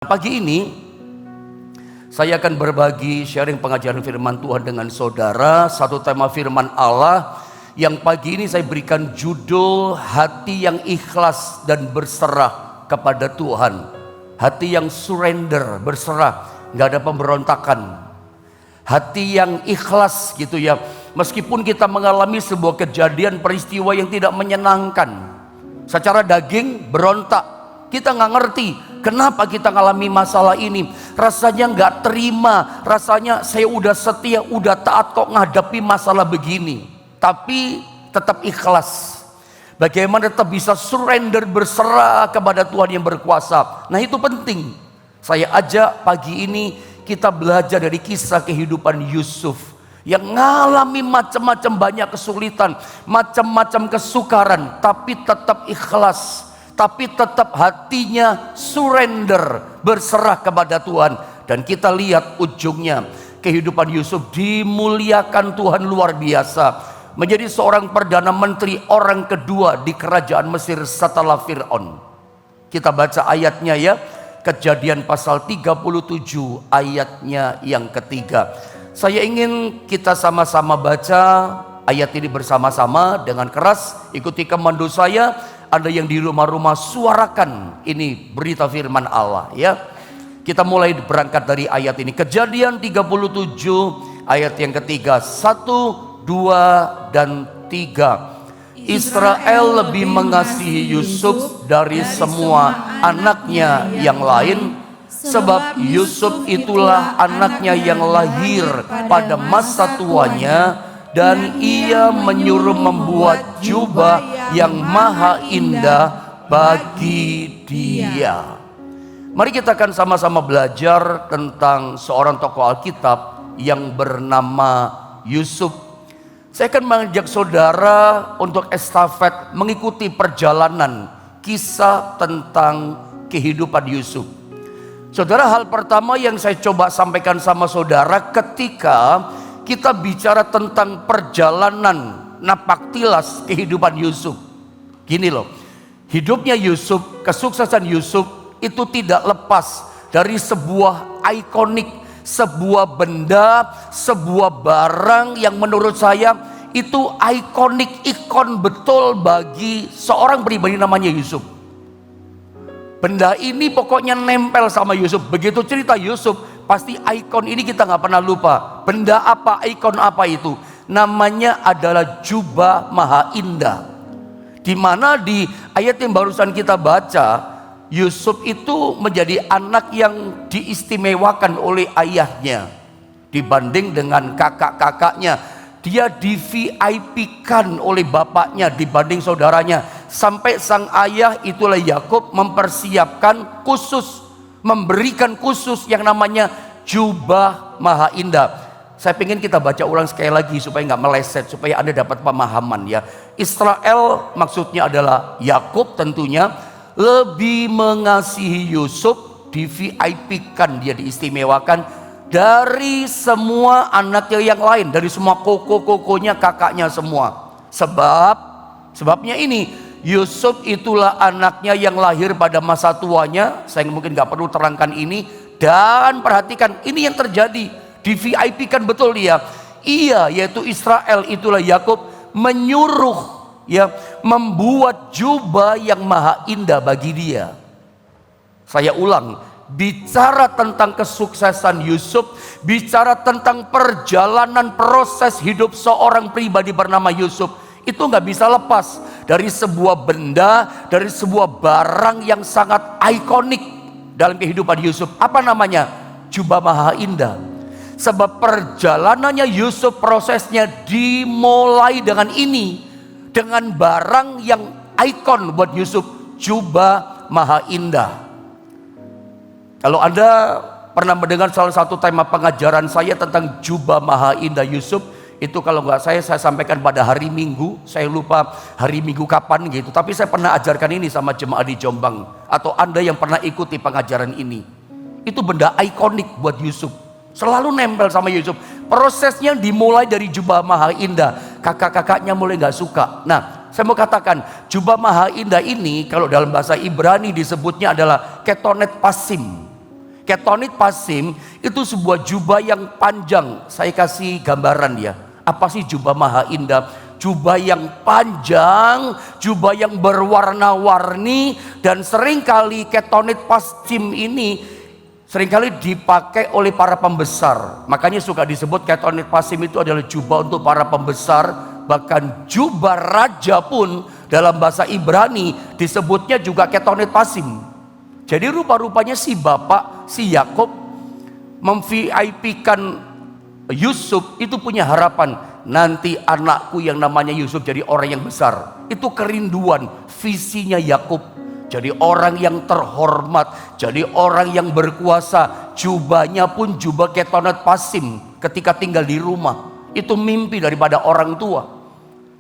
Pagi ini saya akan berbagi sharing pengajaran firman Tuhan dengan saudara. Satu tema firman Allah yang pagi ini saya berikan judul hati yang ikhlas dan berserah kepada Tuhan. Hati yang surrender, berserah, gak ada pemberontakan. Hati yang ikhlas gitu ya. Meskipun kita mengalami sebuah kejadian peristiwa yang tidak menyenangkan, secara daging berontak, kita gak ngerti kenapa kita ngalami masalah ini. Rasanya gak terima, rasanya saya udah setia, udah taat kok ngadapi masalah begini. Tapi tetap ikhlas. Bagaimana tetap bisa surrender, berserah kepada Tuhan yang berkuasa. Nah itu penting. Saya ajak pagi ini kita belajar dari kisah kehidupan Yusuf yang ngalami macam-macam banyak kesulitan, macam-macam kesukaran, tapi tetap ikhlas, tapi tetap hatinya surrender, berserah kepada Tuhan. Dan kita lihat ujungnya, kehidupan Yusuf dimuliakan Tuhan luar biasa, menjadi seorang perdana menteri, orang kedua di kerajaan Mesir setelah Fir'aun. Kita baca ayatnya ya, Kejadian pasal 37 ayatnya yang ketiga. Saya ingin kita sama-sama baca ayat ini bersama-sama dengan keras. Ikuti komando saya. Anda yang di rumah-rumah suarakan ini berita firman Allah ya. Kita mulai berangkat dari ayat ini. Kejadian 37 ayat yang ketiga. 1, 2, dan 3. Israel lebih mengasihi Yusuf dari semua anaknya yang lain, sebab Yusuf itulah anaknya yang lahir pada masa tuanya, dan ia menyuruh membuat jubah yang maha indah bagi dia. Mari kita akan sama-sama belajar tentang seorang tokoh Alkitab yang bernama Yusuf. Saya akan mengajak saudara untuk estafet mengikuti perjalanan kisah tentang kehidupan Yusuf. Saudara, hal pertama yang saya coba sampaikan sama saudara ketika kita bicara tentang perjalanan napaktilas kehidupan Yusuf. Gini loh, hidupnya Yusuf, kesuksesan Yusuf itu tidak lepas dari sebuah ikonik, sebuah benda, sebuah barang yang menurut saya itu ikonik, ikon betul bagi seorang pribadi namanya Yusuf. Benda ini pokoknya nempel sama Yusuf. Begitu cerita Yusuf, pasti ikon ini kita gak pernah lupa. Benda apa, ikon apa itu? Namanya adalah jubah maha indah. Dimana di ayat yang barusan kita baca, Yusuf itu menjadi anak yang diistimewakan oleh ayahnya dibanding dengan kakak-kakaknya. Dia di VIP-kan oleh bapaknya dibanding saudaranya. Sampai sang ayah itulah Yakub mempersiapkan khusus, memberikan khusus yang namanya jubah maha indah. Saya ingin kita baca ulang sekali lagi supaya nggak meleset, supaya Anda dapat pemahaman ya. Israel maksudnya adalah Yakub tentunya, lebih mengasihi Yusuf, di VIP-kan, dia diistimewakan dari semua anaknya yang lain, dari semua koko-kokonya, kakaknya semua. Sebabnya ini, Yusuf itulah anaknya yang lahir pada masa tuanya. Saya mungkin gak perlu terangkan ini. Dan perhatikan, ini yang terjadi, di VIP-kan betul dia. Ia, yaitu Israel, itulah Yakub, menyuruh ya, membuat jubah yang maha indah bagi dia. Saya ulang, bicara tentang kesuksesan Yusuf, bicara tentang perjalanan proses hidup seorang pribadi bernama Yusuf, itu nggak bisa lepas dari sebuah benda, dari sebuah barang yang sangat ikonik dalam kehidupan Yusuf. Apa namanya? Jubah maha indah. Sebab perjalanannya Yusuf, prosesnya dimulai dengan ini, dengan barang yang ikon buat Yusuf, jubah maha indah. Kalau Anda pernah mendengar salah satu tema pengajaran saya tentang jubah maha indah Yusuf, itu kalau nggak saya sampaikan pada hari Minggu. Saya lupa hari Minggu kapan gitu, tapi saya pernah ajarkan ini sama jemaat di Jombang. Atau Anda yang pernah ikuti pengajaran ini, itu benda ikonik buat Yusuf, selalu nempel sama Yusuf. Prosesnya dimulai dari jubah maha indah. Kakak-kakaknya mulai gak suka. Nah, saya mau katakan, jubah maha indah ini kalau dalam bahasa Ibrani disebutnya adalah ketonet pasim. Ketonit pasim itu sebuah jubah yang panjang. Saya kasih gambaran ya. Apa sih jubah maha indah? Jubah yang panjang, jubah yang berwarna-warni, dan seringkali ketonit pasim ini seringkali dipakai oleh para pembesar. Makanya suka disebut ketonit pasim itu adalah jubah untuk para pembesar. Bahkan jubah raja pun dalam bahasa Ibrani disebutnya juga ketonit pasim. Jadi rupa-rupanya si bapak, si Yakub mem-VIP-kan Yusuf itu punya harapan. Nanti anakku yang namanya Yusuf jadi orang yang besar. Itu kerinduan, visinya Yakub. Jadi orang yang terhormat, jadi orang yang berkuasa. Jubahnya pun jubah ketonit pasim ketika tinggal di rumah. Itu mimpi daripada orang tua.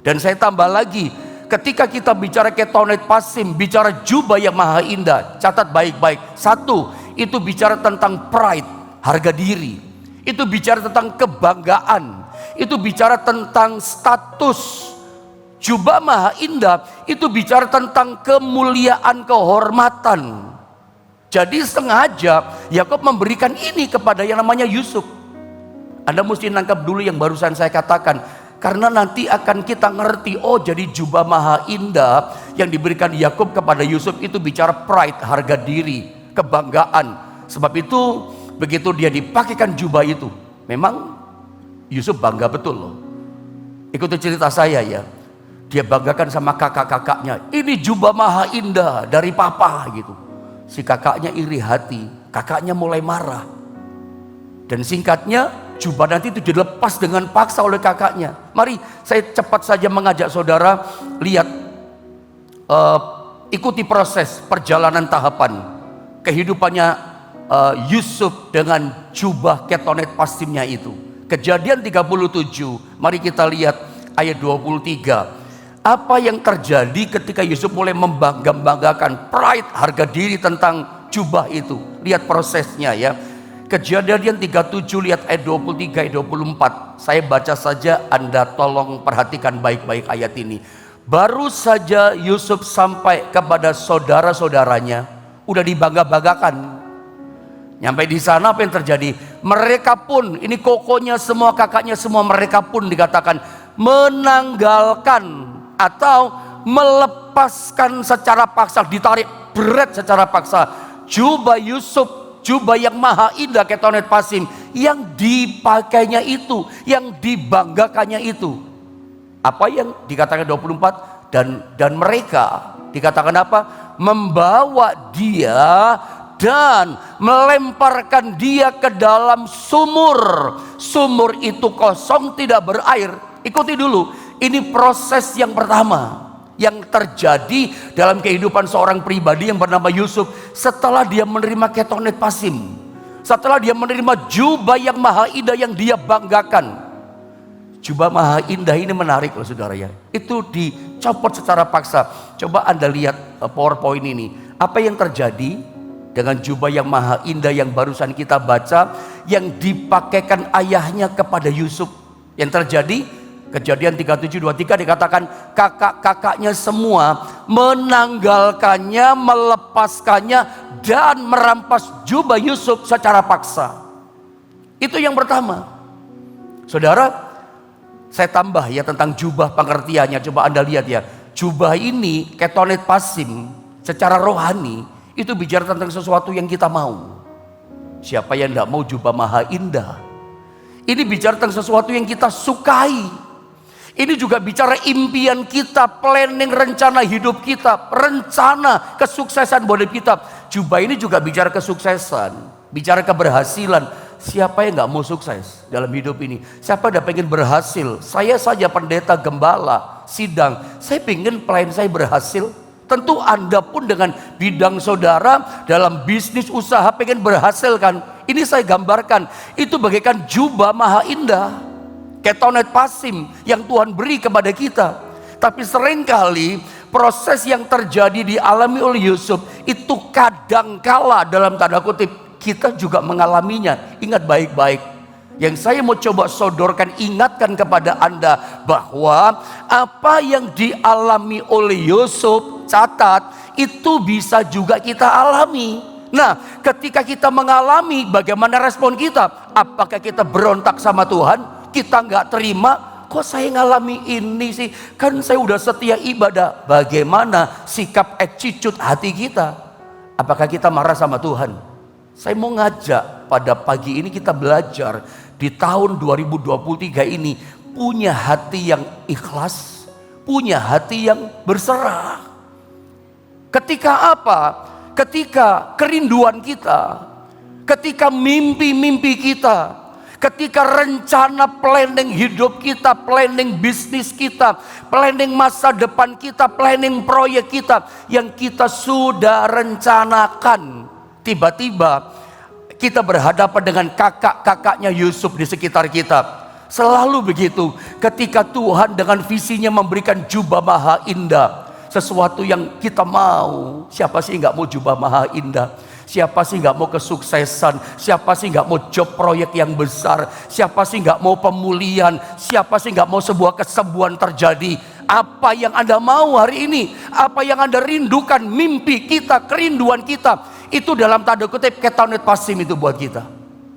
Dan saya tambah lagi, ketika kita bicara ketonit pasim, bicara jubah yang maha indah, catat baik-baik. Satu, itu bicara tentang pride, harga diri. Itu bicara tentang kebanggaan. Itu bicara tentang status. Jubah maha indah itu bicara tentang kemuliaan, kehormatan. Jadi sengaja Yakub memberikan ini kepada yang namanya Yusuf. Anda mesti nangkap dulu yang barusan saya katakan, karena nanti akan kita ngerti, oh jadi jubah maha indah yang diberikan Yakub kepada Yusuf itu bicara pride, harga diri, kebanggaan. Sebab itu begitu dia dipakaikan jubah itu, memang Yusuf bangga betul loh. Ikuti cerita saya ya. Dia banggakan sama kakak-kakaknya. Ini jubah maha indah dari papa gitu. Si kakaknya iri hati. Kakaknya mulai marah. Dan singkatnya jubah nanti itu dilepas dengan paksa oleh kakaknya. Mari saya cepat saja mengajak saudara lihat, ikuti proses perjalanan tahapan kehidupannya Yusuf dengan jubah ketonit pasimnya itu. Kejadian 37, mari kita lihat ayat 23. Apa yang terjadi ketika Yusuf mulai membanggakan pride, harga diri tentang jubah itu. Lihat prosesnya ya. Kejadian 37, lihat ayat 23, ayat 24. Saya baca saja, Anda tolong perhatikan baik-baik ayat ini. Baru saja Yusuf sampai kepada saudara-saudaranya, udah dibangga-banggakan. Nyampe di sana apa yang terjadi? Mereka pun, ini kokonya semua, kakaknya semua, mereka pun dikatakan menanggalkan atau melepaskan secara paksa, ditarik berat secara paksa jubah Yusuf, jubah yang maha indah ketonit pasim yang dipakainya itu, yang dibanggakannya itu. Apa yang dikatakan 24? Dan mereka dikatakan apa? Membawa dia dan melemparkan dia ke dalam sumur. Sumur itu kosong, tidak berair. Ikuti dulu, ini proses yang pertama yang terjadi dalam kehidupan seorang pribadi yang bernama Yusuf setelah dia menerima ketonit pasim, setelah dia menerima jubah yang maha indah yang dia banggakan. Jubah maha indah ini menarik loh saudara ya, itu dicopot secara paksa. Coba Anda lihat PowerPoint ini, apa yang terjadi dengan jubah yang maha indah yang barusan kita baca, yang dipakaikan ayahnya kepada Yusuf. Yang terjadi, Kejadian 37:23 dikatakan kakak-kakaknya semua menanggalkannya, melepaskannya, dan merampas jubah Yusuf secara paksa. Itu yang pertama. Saudara, saya tambah ya tentang jubah pengertiannya. Coba Anda lihat ya, jubah ini ketonit pasim secara rohani itu bicara tentang sesuatu yang kita mau. Siapa yang tidak mau jubah maha indah? Ini bicara tentang sesuatu yang kita sukai. Ini juga bicara impian kita, planning, rencana hidup kita, rencana kesuksesan buat kita. Jubah ini juga bicara kesuksesan, bicara keberhasilan. Siapa yang gak mau sukses dalam hidup ini? Siapa yang pengen berhasil? Saya saja pendeta, gembala, sidang, saya pengen pelayan saya berhasil. Tentu Anda pun dengan bidang saudara dalam bisnis usaha pengen berhasil kan? Ini saya gambarkan, itu bagaikan jubah maha indah, ketonit pasim yang Tuhan beri kepada kita. Tapi seringkali proses yang terjadi dialami oleh Yusuf itu kadangkala dalam tanda kutip kita juga mengalaminya. Ingat baik-baik. Yang saya mau coba sodorkan, ingatkan kepada Anda bahwa apa yang dialami oleh Yusuf, catat, itu bisa juga kita alami. Nah, ketika kita mengalami, bagaimana respon kita? Apakah kita berontak sama Tuhan? Kita nggak terima, kok saya ngalami ini sih? Kan saya udah setia ibadah. Bagaimana sikap attitude hati kita? Apakah kita marah sama Tuhan? Saya mau ngajak pada pagi ini kita belajar di tahun 2023 ini punya hati yang ikhlas, punya hati yang berserah. Ketika apa? Ketika kerinduan kita, ketika mimpi-mimpi kita, ketika rencana planning hidup kita, planning bisnis kita, planning masa depan kita, planning proyek kita yang kita sudah rencanakan, tiba-tiba kita berhadapan dengan kakak-kakaknya Yusuf di sekitar kita. Selalu begitu, ketika Tuhan dengan visinya memberikan jubah maha indah, sesuatu yang kita mau. Siapa sih nggak mau jubah maha indah? Siapa sih nggak mau kesuksesan? Siapa sih nggak mau job proyek yang besar? Siapa sih nggak mau pemulihan? Siapa sih nggak mau sebuah kesembuhan terjadi? Apa yang Anda mau hari ini? Apa yang Anda rindukan? Mimpi kita, kerinduan kita, itu dalam tanda kutip ketonit pasim itu buat kita.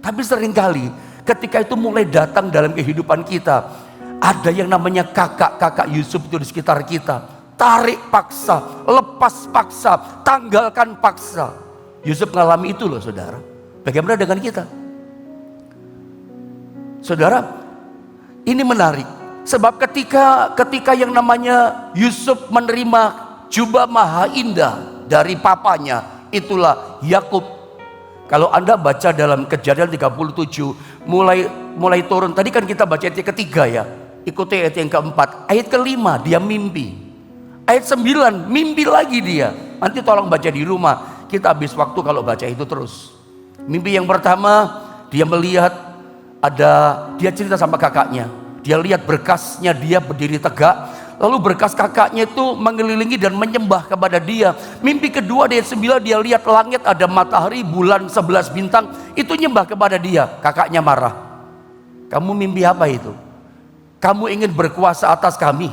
Tapi seringkali ketika itu mulai datang dalam kehidupan kita, ada yang namanya kakak-kakak Yusuf itu di sekitar kita. Tarik paksa, lepas paksa, tanggalkan paksa. Yusuf mengalami itu loh saudara. Bagaimana dengan kita? Saudara, ini menarik. Sebab ketika yang namanya Yusuf menerima jubah maha indah dari papanya, itulah Yakub. Kalau Anda baca dalam Kejadian 37 mulai turun, tadi kan kita baca ayat yang ketiga ya. Ikuti ayat yang keempat, ayat kelima dia mimpi. Ayat 9 mimpi lagi dia. Nanti tolong baca di rumah. Kita habis waktu kalau baca itu terus. Mimpi yang pertama, dia melihat dia cerita sama kakaknya. Dia lihat berkasnya, dia berdiri tegak. Lalu berkas kakaknya itu mengelilingi dan menyembah kepada dia. Mimpi kedua di ayat 9, dia lihat langit ada matahari, bulan, 11 bintang. Itu nyembah kepada dia. Kakaknya marah. Kamu mimpi apa itu? Kamu ingin berkuasa atas kami?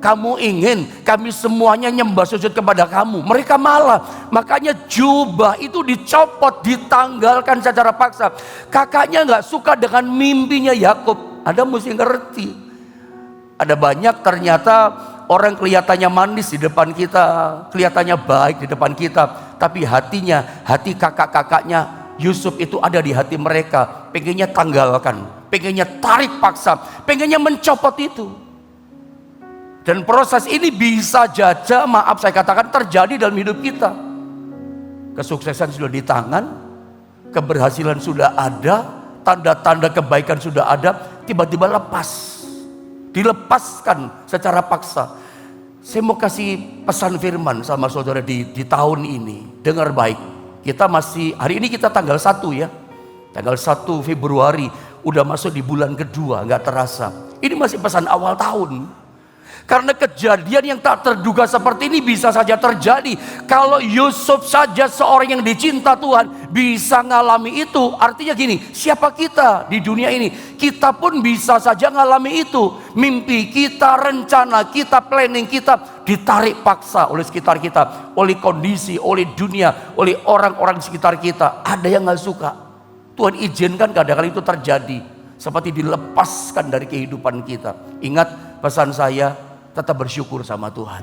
Kamu ingin kami semuanya nyembah sujud kepada kamu? Mereka malah, makanya jubah itu dicopot, ditanggalkan secara paksa. Kakaknya nggak suka dengan mimpinya Yakub. Anda mesti ngerti. Ada banyak ternyata orang kelihatannya manis di depan kita, kelihatannya baik di depan kita, tapi hatinya, hati kakak-kakaknya Yusuf itu ada di hati mereka. Pengennya tanggalkan, pengennya tarik paksa, pengennya mencopot itu. Dan proses ini bisa saja, maaf saya katakan, terjadi dalam hidup kita. Kesuksesan sudah di tangan, keberhasilan sudah ada, tanda-tanda kebaikan sudah ada, tiba-tiba lepas. Dilepaskan secara paksa. Saya mau kasih pesan firman sama saudara di tahun ini. Dengar baik. Kita masih, hari ini kita tanggal 1 ya. Tanggal 1 Februari, udah masuk di bulan kedua, gak terasa. Ini masih pesan awal tahun. Karena kejadian yang tak terduga seperti ini bisa saja terjadi. Kalau Yusuf saja seorang yang dicinta Tuhan bisa ngalami itu, artinya gini, siapa kita di dunia ini? Kita pun bisa saja ngalami itu. Mimpi kita, rencana kita, planning kita ditarik paksa oleh sekitar kita, oleh kondisi, oleh dunia, oleh orang-orang di sekitar kita. Ada yang gak suka. Tuhan izinkan kadang-kadang itu terjadi, seperti dilepaskan dari kehidupan kita. Ingat pesan saya, tetap bersyukur sama Tuhan.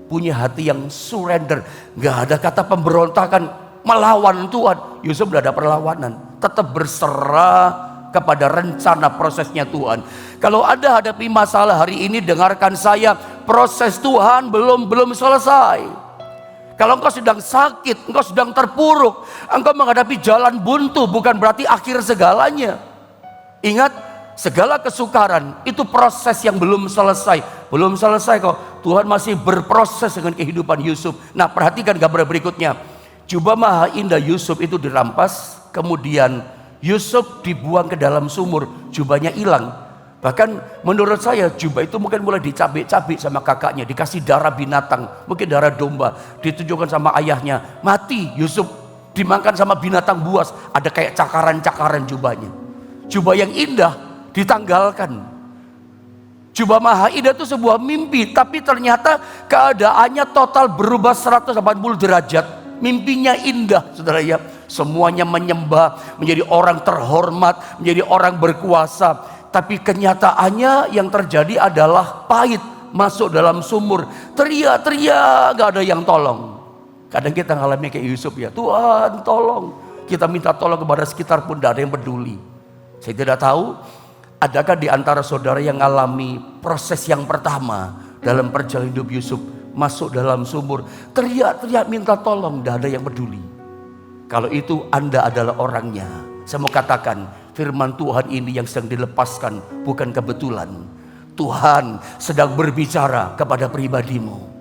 Punya hati yang surrender. Gak ada kata pemberontakan melawan Tuhan. Yusuf gak ada perlawanan. Tetap berserah kepada rencana prosesnya Tuhan. Kalau Anda hadapi masalah hari ini, dengarkan saya, proses Tuhan belum selesai. Kalau engkau sedang sakit, engkau sedang terpuruk, engkau menghadapi jalan buntu, bukan berarti akhir segalanya. Ingat, segala kesukaran itu proses yang belum selesai. Belum selesai kok. Tuhan masih berproses dengan kehidupan Yusuf. Nah, perhatikan gambar berikutnya. Jubah maha indah Yusuf itu dirampas, kemudian Yusuf dibuang ke dalam sumur, jubahnya hilang. Bahkan menurut saya jubah itu mungkin mulai dicabik-cabik sama kakaknya, dikasih darah binatang, mungkin darah domba, ditunjukkan sama ayahnya. Mati Yusuf, dimakan sama binatang buas, ada kayak cakaran-cakaran jubahnya. Jubah yang indah ditanggalkan. Jubah maha indah itu sebuah mimpi, tapi ternyata keadaannya total berubah 180 derajat. Mimpinya indah, saudara ya. Semuanya menyembah, menjadi orang terhormat, menjadi orang berkuasa. Tapi kenyataannya yang terjadi adalah pahit. Masuk dalam sumur, teriak-teriak, gak ada yang tolong. Kadang kita ngalami kayak Yusuf ya, Tuhan tolong. Kita minta tolong kepada sekitar pun gak ada yang peduli. Saya tidak tahu, adakah di antara saudara yang ngalami proses yang pertama dalam perjalanan hidup Yusuf, masuk dalam sumur, teriak-teriak minta tolong, gak ada yang peduli. Kalau itu Anda adalah orangnya. Saya mau katakan, firman Tuhan ini yang sedang dilepaskan bukan kebetulan. Tuhan sedang berbicara kepada pribadimu.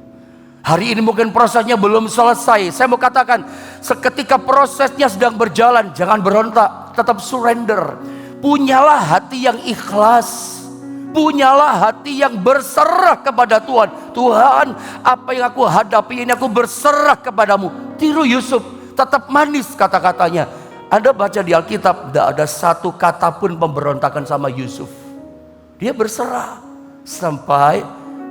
Hari ini mungkin prosesnya belum selesai. Saya mau katakan, seketika prosesnya sedang berjalan, jangan berontak, tetap surrender. Punyalah hati yang ikhlas. Punyalah hati yang berserah kepada Tuhan. Tuhan, apa yang aku hadapi ini aku berserah kepadamu. Tiru Yusuf, tetap manis kata-katanya. Anda baca di Alkitab, tidak ada satu kata pun pemberontakan sama Yusuf. Dia berserah sampai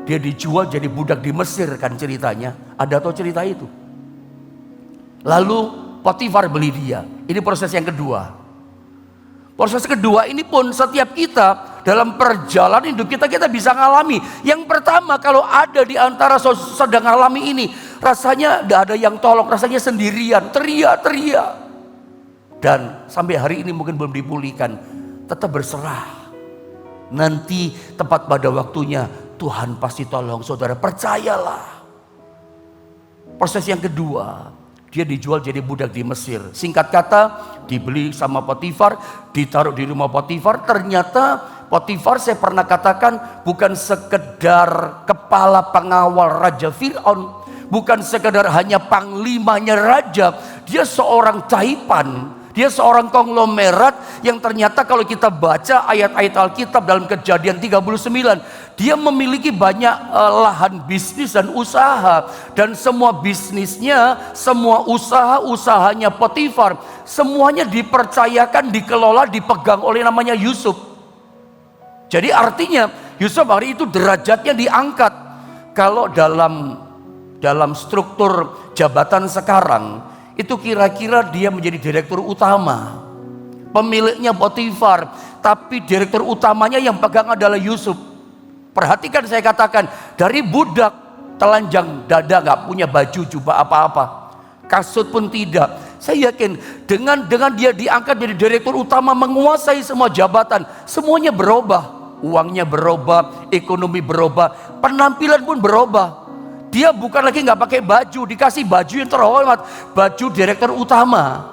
dia dijual jadi budak di Mesir, kan ceritanya. Ada tahu cerita itu? Lalu Potifar beli dia. Ini proses yang kedua. Proses kedua ini pun setiap kita dalam perjalanan hidup kita bisa ngalami. Yang pertama, kalau ada di antara sedang ngalami ini, rasanya tidak ada yang tolong, rasanya sendirian, teriak-teriak. Dan sampai hari ini mungkin belum dipulihkan. Tetap berserah. Nanti tepat pada waktunya Tuhan pasti tolong saudara, percayalah. Proses yang kedua, dia dijual jadi budak di Mesir. Singkat kata, dibeli sama Potifar, ditaruh di rumah Potifar. Ternyata Potifar, saya pernah katakan, bukan sekedar kepala pengawal Raja Fir'aun, bukan sekedar hanya panglimanya raja. Dia seorang taipan. Dia seorang konglomerat yang ternyata kalau kita baca ayat-ayat Alkitab dalam Kejadian 39, dia memiliki banyak lahan bisnis dan usaha. Dan semua bisnisnya, semua usahanya Potifar, semuanya dipercayakan, dikelola, dipegang oleh namanya Yusuf. Jadi artinya Yusuf hari itu derajatnya diangkat. Kalau dalam struktur jabatan sekarang, itu kira-kira dia menjadi direktur utama. Pemiliknya Potifar, tapi direktur utamanya yang pegang adalah Yusuf. Perhatikan, saya katakan, dari budak telanjang dada, gak punya baju jubah apa-apa, kasut pun tidak. Saya yakin dengan dia diangkat menjadi direktur utama, menguasai semua jabatan, semuanya berubah. Uangnya berubah, ekonomi berubah, penampilan pun berubah. Dia bukan lagi nggak pakai baju, dikasih baju yang terhormat, baju direktur utama.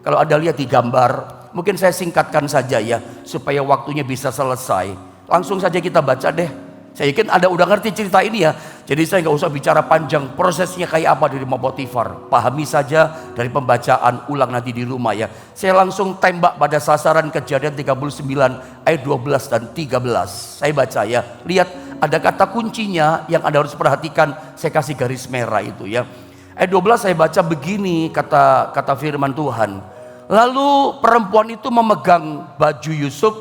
Kalau Anda lihat di gambar, mungkin saya singkatkan saja ya, supaya waktunya bisa selesai. Langsung saja kita baca deh. Saya yakin Anda udah ngerti cerita ini ya. Jadi saya nggak usah bicara panjang, prosesnya kayak apa di rumah Potifar. Pahami saja dari pembacaan ulang nanti di rumah ya. Saya langsung tembak pada sasaran Kejadian 39 ayat 12 dan 13. Saya baca ya, lihat. Ada kata kuncinya yang Anda harus perhatikan, saya kasih garis merah itu ya. Ayat 12 saya baca begini, kata firman Tuhan. Lalu perempuan itu memegang baju Yusuf,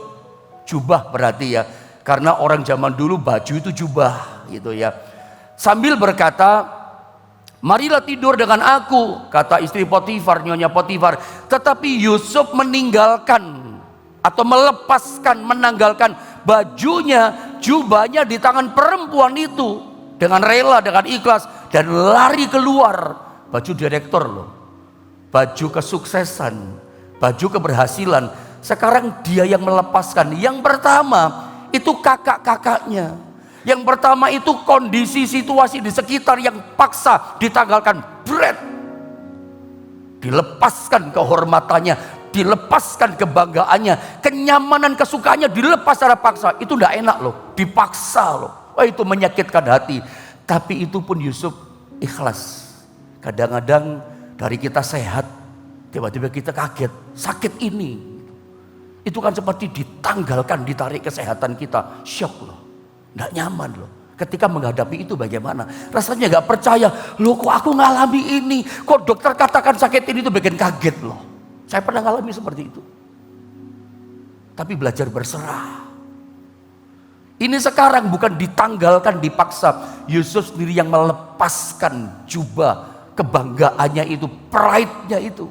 jubah berarti ya. Karena orang zaman dulu baju itu jubah gitu ya. Sambil berkata, marilah tidur dengan aku, kata istri Potifar, nyonya Potifar. Tetapi Yusuf meninggalkan atau melepaskan, menanggalkan bajunya, jubahnya di tangan perempuan itu dengan rela, dengan ikhlas, dan lari keluar. Baju direktur loh, baju kesuksesan, baju keberhasilan. Sekarang dia yang melepaskan. Yang pertama itu kakak-kakaknya, yang pertama itu kondisi situasi di sekitar yang paksa ditanggalkan. Dilepaskan kehormatannya, dilepaskan kebanggaannya, kenyamanan, kesukaannya dilepas secara paksa. Itu tidak enak loh, dipaksa loh. Oh, itu menyakitkan hati. Tapi itu pun Yusuf ikhlas. Kadang-kadang dari kita sehat, tiba-tiba kita kaget, sakit ini. Itu kan seperti ditanggalkan, ditarik kesehatan kita. Syok loh, tidak nyaman loh. Ketika menghadapi itu bagaimana? Rasanya gak percaya, loh kok aku ngalami ini, kok dokter katakan sakit ini, itu bikin kaget loh. Saya pernah ngalami seperti itu. Tapi belajar berserah. Ini sekarang bukan ditanggalkan, dipaksa. Yusuf sendiri yang melepaskan jubah kebanggaannya itu, pride-nya itu.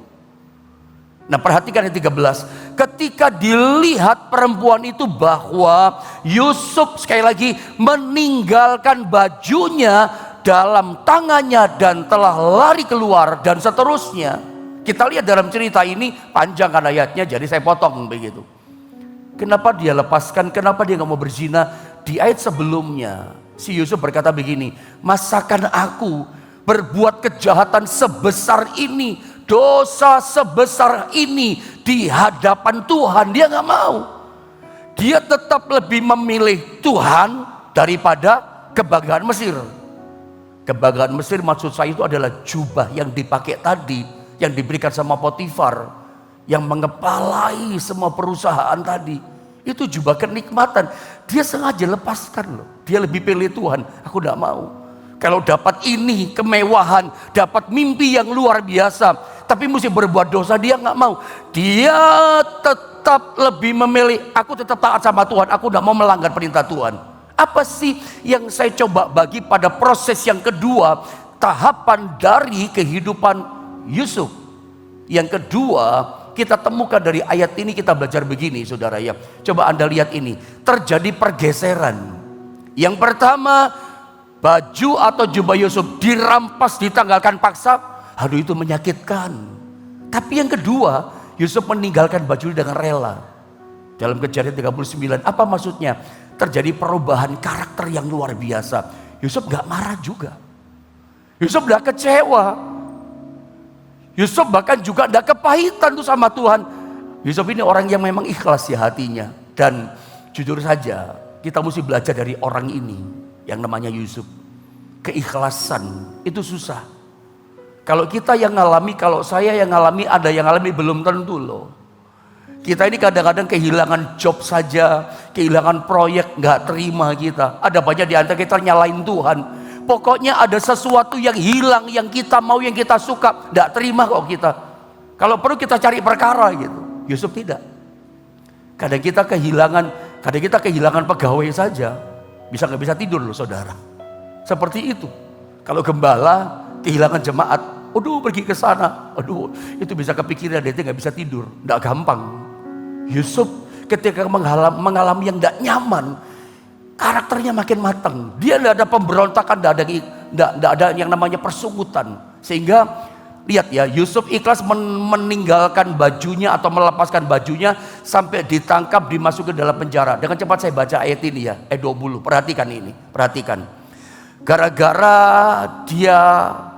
Nah, perhatikan yang 13. Ketika dilihat perempuan itu bahwa Yusuf sekali lagi meninggalkan bajunya dalam tangannya dan telah lari keluar dan seterusnya. Kita lihat dalam cerita ini, panjang kan ayatnya, jadi saya potong begitu. Kenapa dia lepaskan, kenapa dia gak mau berzina? Di ayat sebelumnya si Yusuf berkata begini, masakan aku berbuat kejahatan sebesar ini, dosa sebesar ini di hadapan Tuhan? Dia gak mau. Dia tetap lebih memilih Tuhan daripada kebanggaan Mesir. Kebanggaan Mesir maksud saya itu adalah jubah yang dipakai tadi, yang diberikan sama Potifar, yang mengepalai semua perusahaan tadi. Itu jubah kenikmatan. Dia sengaja lepaskan loh. Dia lebih pilih Tuhan. Aku gak mau. Kalau dapat ini, kemewahan, dapat mimpi yang luar biasa, tapi mesti berbuat dosa, dia gak mau. Dia tetap lebih memilih, aku tetap taat sama Tuhan, aku gak mau melanggar perintah Tuhan. Apa sih yang saya coba bagi pada proses yang kedua, tahapan dari kehidupan Yusuf? Yang kedua, kita temukan dari ayat ini, kita belajar begini saudara ya. Coba Anda lihat ini, terjadi pergeseran. Yang pertama, baju atau jubah Yusuf dirampas, ditanggalkan paksa. Aduh, itu menyakitkan. Tapi yang kedua, Yusuf meninggalkan baju dengan rela. Dalam Kejadian 39, apa maksudnya? Terjadi perubahan karakter yang luar biasa. Yusuf gak marah juga. Yusuf gak kecewa. Yusuf bahkan juga gak kepahitan tuh sama Tuhan. Yusuf ini orang yang memang ikhlas ya hatinya. Dan jujur saja, kita mesti belajar dari orang ini yang namanya Yusuf. Keikhlasan itu susah. Kalau kita yang ngalami, kalau saya yang ngalami, ada yang ngalami, belum tentu loh. Kita ini kadang-kadang kehilangan job saja, kehilangan proyek, gak terima kita. Ada banyak di antara kita nyalain Tuhan. Pokoknya ada sesuatu yang hilang, yang kita mau, yang kita suka, gak terima kok kita. Kalau perlu kita cari perkara gitu. Yusuf tidak. Kadang kita kehilangan pegawai saja, gak bisa tidur loh saudara. Seperti itu. Kalau gembala kehilangan jemaat, aduh pergi ke sana, aduh itu bisa kepikiran, dia gak bisa tidur, gak gampang. Yusuf ketika mengalami yang tidak nyaman, karakternya makin matang. Dia tidak ada pemberontakan, tidak ada yang namanya persungutan. Sehingga lihat ya, Yusuf ikhlas meninggalkan bajunya atau melepaskan bajunya sampai ditangkap, dimasuki dalam penjara. Dengan cepat saya baca ayat ini ya, ayat 20. Perhatikan ini, perhatikan. Gara-gara dia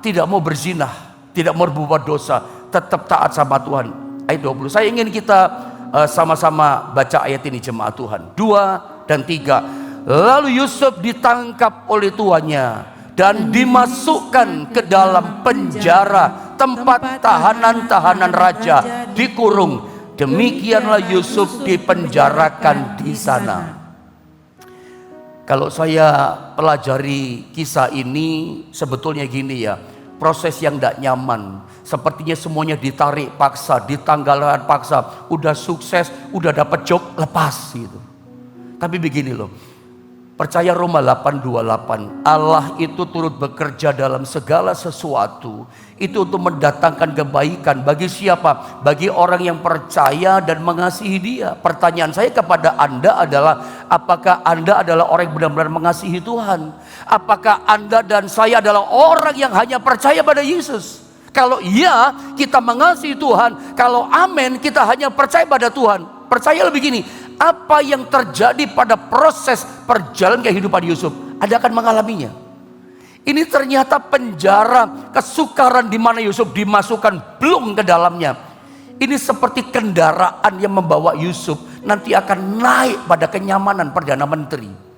tidak mau berzinah, tidak mau berbuat dosa, tetap taat sama Tuhan. Ayat 20. Saya ingin kita sama-sama baca ayat ini jemaat Tuhan. 2 dan 3. Lalu Yusuf ditangkap oleh tuannya dan dimasukkan ke dalam penjara, tempat tahanan-tahanan raja, dikurung. Demikianlah Yusuf dipenjarakan di sana. Kalau saya pelajari kisah ini, sebetulnya gini ya, proses yang tidak nyaman. Sepertinya semuanya ditarik paksa, ditanggalkan paksa. Udah sukses, udah dapat job, lepas gitu. Tapi begini loh, percaya Roma 8:28, Allah itu turut bekerja dalam segala sesuatu. Itu untuk mendatangkan kebaikan bagi siapa? Bagi orang yang percaya dan mengasihi Dia. Pertanyaan saya kepada Anda adalah, apakah Anda adalah orang yang benar-benar mengasihi Tuhan? Apakah Anda dan saya adalah orang yang hanya percaya pada Yesus? Kalau iya, kita mengasihi Tuhan. Kalau amin, kita hanya percaya pada Tuhan. Percayalah begini, apa yang terjadi pada proses perjalanan kehidupan Yusuf, Anda akan mengalaminya. Ini ternyata penjara kesukaran di mana Yusuf dimasukkan belum ke dalamnya. Ini seperti kendaraan yang membawa Yusuf nanti akan naik pada kenyamanan Perdana Menteri.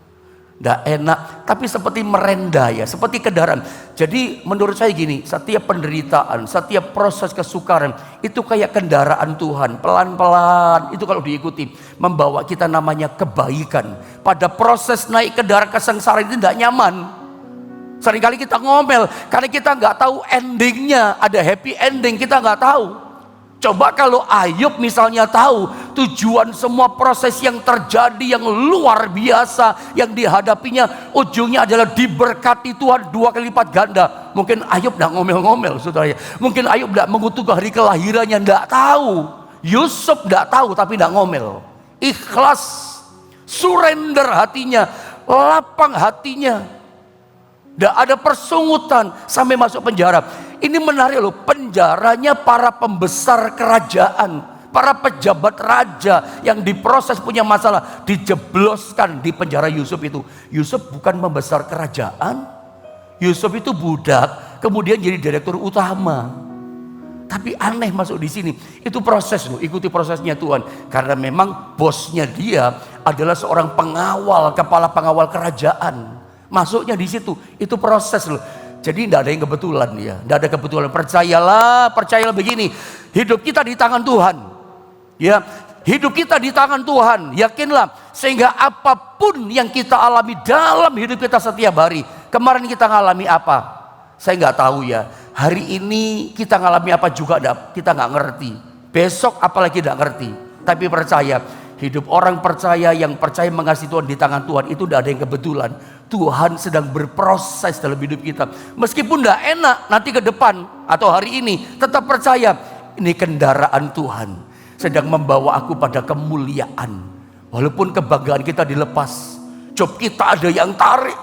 Tidak enak, tapi seperti merendah ya, seperti kendaraan. Jadi menurut saya gini, setiap penderitaan, setiap proses kesukaran itu kayak kendaraan Tuhan, pelan-pelan itu kalau diikuti membawa kita namanya kebaikan. Pada proses naik kendaraan kesengsaraan itu tidak nyaman. Seringkali kita ngomel karena kita nggak tahu endingnya, ada happy ending, kita nggak tahu. Coba kalau Ayub misalnya tahu tujuan semua proses yang terjadi yang luar biasa yang dihadapinya ujungnya adalah diberkati Tuhan 2 kali lipat ganda. Mungkin Ayub tidak ngomel-ngomel, saudara. Mungkin Ayub tidak mengutuk hari kelahirannya, tidak tahu. Yusuf tidak tahu tapi tidak ngomel. Ikhlas, surrender hatinya, lapang hatinya. Tidak ada persungutan sampai masuk penjara. Ini menarik loh, penjaranya para pembesar kerajaan, para pejabat raja yang diproses punya masalah, dijebloskan di penjara Yusuf itu. Yusuf bukan pembesar kerajaan, Yusuf itu budak, kemudian jadi direktur utama. Tapi aneh masuk di sini. Itu proses loh, ikuti prosesnya Tuhan. Karena memang bosnya dia adalah seorang pengawal, kepala pengawal kerajaan. Masuknya di situ, itu proses loh. Jadi tidak ada yang kebetulan ya, tidak ada kebetulan. Percayalah begini, hidup kita di tangan Tuhan. Ya, hidup kita di tangan Tuhan. Yakinlah, sehingga apapun yang kita alami dalam hidup kita setiap hari. Kemarin kita ngalami apa? Saya nggak tahu ya. Hari ini kita ngalami apa juga kita nggak ngerti. Besok apalagi nggak ngerti. Tapi percaya, hidup orang percaya yang percaya mengasihi Tuhan di tangan Tuhan itu tidak ada yang kebetulan. Tuhan sedang berproses dalam hidup kita. Meskipun tidak enak nanti ke depan atau hari ini, tetap percaya ini kendaraan Tuhan sedang membawa aku pada kemuliaan. Walaupun kebanggaan kita dilepas, job kita ada yang tarik,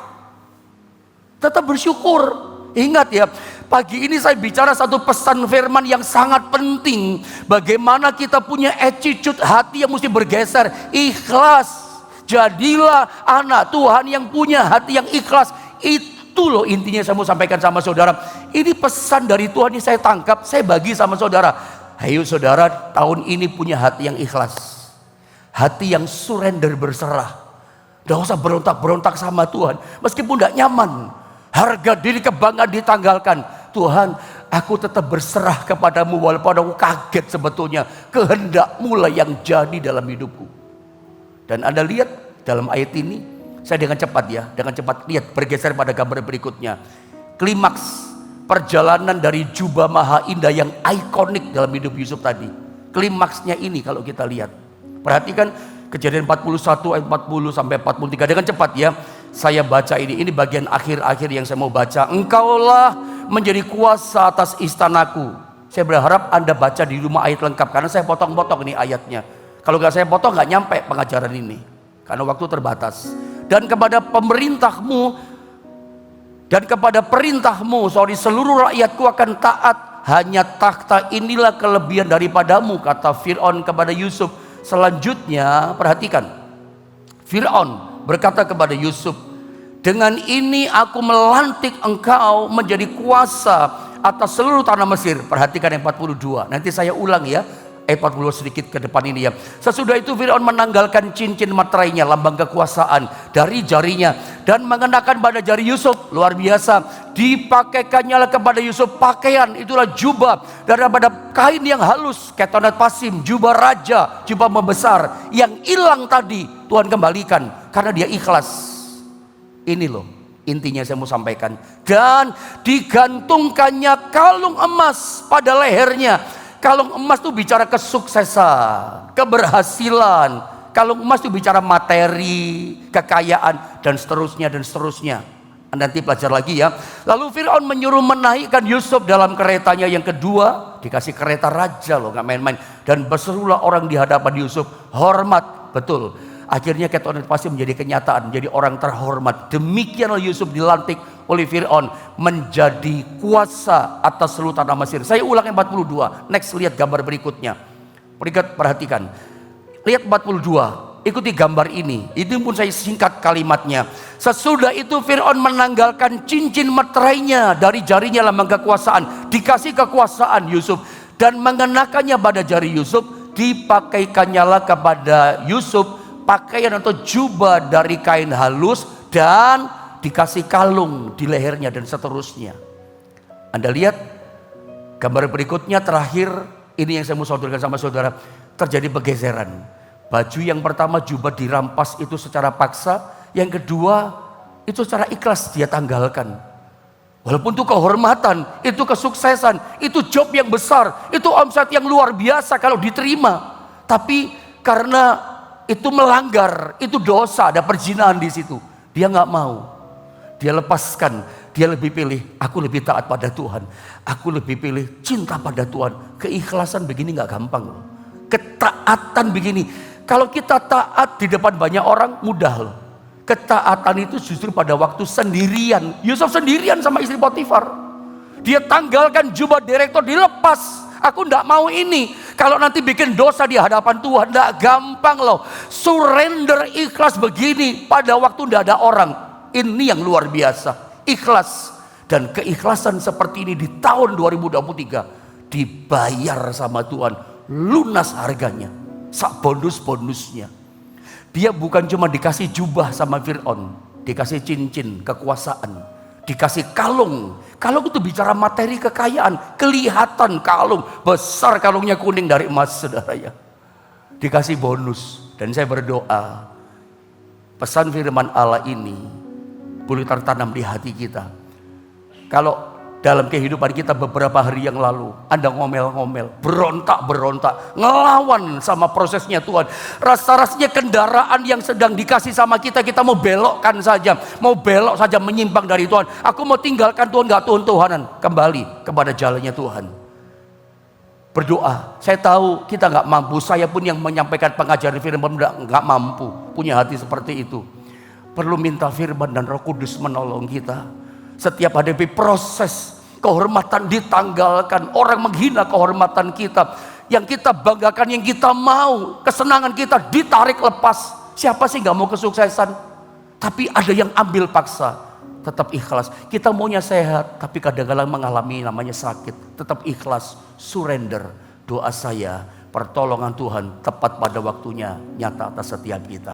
tetap bersyukur. Ingat ya, pagi ini saya bicara satu pesan firman yang sangat penting. Bagaimana kita punya attitude hati yang mesti bergeser, ikhlas. Jadilah anak Tuhan yang punya hati yang ikhlas. Itu loh intinya saya mau sampaikan sama saudara. Ini pesan dari Tuhan yang saya tangkap, saya bagi sama saudara. Ayo saudara, tahun ini punya hati yang ikhlas. Hati yang surrender, berserah. Tidak usah berontak-berontak sama Tuhan. Meskipun tidak nyaman. Harga diri, kebanggaan ditanggalkan. Tuhan, aku tetap berserah kepadamu walaupun aku kaget sebetulnya. Kehendak-Mu lah yang jadi dalam hidupku. Dan Anda lihat dalam ayat ini, saya dengan cepat lihat bergeser pada gambar berikutnya. Klimaks perjalanan dari jubah maha indah yang ikonik dalam hidup Yusuf tadi. Klimaksnya ini kalau kita lihat. Perhatikan Kejadian 41 ayat 40 sampai 43 dengan cepat ya. Saya baca ini bagian akhir-akhir yang saya mau baca. Engkaulah menjadi kuasa atas istanaku. Saya berharap Anda baca di rumah ayat lengkap karena saya potong-potong ini ayatnya. Kalau nggak saya potong nggak nyampe pengajaran ini karena waktu terbatas. Dan kepada perintahmu, seluruh rakyatku akan taat. Hanya takhta inilah kelebihan daripadamu, kata Fir'aun kepada Yusuf. Selanjutnya perhatikan, Fir'aun berkata kepada Yusuf, dengan ini aku melantik engkau menjadi kuasa atas seluruh tanah Mesir. Perhatikan yang 42, nanti saya ulang ya. Ayat 40 sedikit ke depan ini ya. Sesudah itu Fir'aun menanggalkan cincin materainya, lambang kekuasaan, dari jarinya dan mengenakan pada jari Yusuf. Luar biasa. Dipakaikannya kepada Yusuf pakaian, itulah jubah daripada kain yang halus, ketonat pasim, jubah raja, jubah membesar yang hilang tadi Tuhan kembalikan karena dia ikhlas. Ini loh intinya saya mau sampaikan. Dan digantungkannya kalung emas pada lehernya. Kalung emas itu bicara kesuksesan, keberhasilan. Kalung emas itu bicara materi, kekayaan, dan seterusnya, dan seterusnya. Nanti belajar lagi ya. Lalu Fir'aun menyuruh menaikkan Yusuf dalam keretanya yang kedua. Dikasih kereta raja loh, gak main-main. Dan berserulah orang di hadapan Yusuf, hormat, betul. Akhirnya ketonat pasti menjadi kenyataan, menjadi orang terhormat. Demikianlah Yusuf dilantik oleh Fir'aun menjadi kuasa atas seluruh tanah Mesir. Saya ulang yang 42. Next, lihat gambar berikutnya. Perhatikan. Lihat 42. Ikuti gambar ini. Itu pun saya singkat kalimatnya. Sesudah itu Fir'aun menanggalkan cincin meterainya dari jarinya lambang kekuasaan. Dikasih kekuasaan Yusuf dan mengenakannya pada jari Yusuf. Dipakaikannya kepada Yusuf pakaian atau jubah dari kain halus dan dikasih kalung di lehernya dan seterusnya. Anda lihat gambar berikutnya terakhir, ini yang saya mau saudarakan sama saudara. Terjadi pergeseran. Baju yang pertama jubah dirampas itu secara paksa, yang kedua itu secara ikhlas dia tanggalkan. Walaupun itu kehormatan, itu kesuksesan, itu job yang besar, itu omset yang luar biasa kalau diterima. Tapi karena itu melanggar, itu dosa, ada perzinahan di situ. Dia nggak mau, dia lepaskan, dia lebih pilih, aku lebih taat pada Tuhan, aku lebih pilih cinta pada Tuhan. Keikhlasan begini nggak gampang loh. Ketaatan begini, kalau kita taat di depan banyak orang mudah loh. Ketaatan itu justru pada waktu sendirian. Yusuf sendirian sama istri Potifar. Dia tanggalkan jubah direktur, dilepas. Aku tidak mau ini. Kalau nanti bikin dosa di hadapan Tuhan, tidak gampang loh. Surrender ikhlas begini pada waktu tidak ada orang. Ini yang luar biasa. Ikhlas. Dan keikhlasan seperti ini di tahun 2023 dibayar sama Tuhan. Lunas harganya. Sak bonus-bonusnya. Dia bukan cuma dikasih jubah sama Fir'aun. Dikasih cincin, kekuasaan. Dikasih kalung. Kalung itu bicara materi kekayaan. Kelihatan kalung. Besar kalungnya kuning dari emas, saudara ya. Dikasih bonus. Dan saya berdoa, pesan firman Allah ini boleh tertanam di hati kita. Kalau dalam kehidupan kita beberapa hari yang lalu, Anda ngomel-ngomel, berontak-berontak, ngelawan sama prosesnya Tuhan. Rasa-rasanya kendaraan yang sedang dikasih sama kita, kita mau belokkan saja. Mau belok saja menyimpang dari Tuhan. Aku mau tinggalkan Tuhan, gak Tuhan-Tuhanan. Kembali kepada jalannya Tuhan. Berdoa, saya tahu kita gak mampu. Saya pun yang menyampaikan pengajaran firman gak mampu punya hati seperti itu. Perlu minta firman dan Roh Kudus menolong kita. Setiap hadapi proses, kehormatan ditanggalkan, orang menghina kehormatan kita, yang kita banggakan, yang kita mau, kesenangan kita ditarik lepas. Siapa sih gak mau kesuksesan? Tapi ada yang ambil paksa. Tetap ikhlas. Kita maunya sehat, tapi kadang-kadang mengalami namanya sakit. Tetap ikhlas, surrender. Doa saya, pertolongan Tuhan tepat pada waktunya nyata atas setiap kita.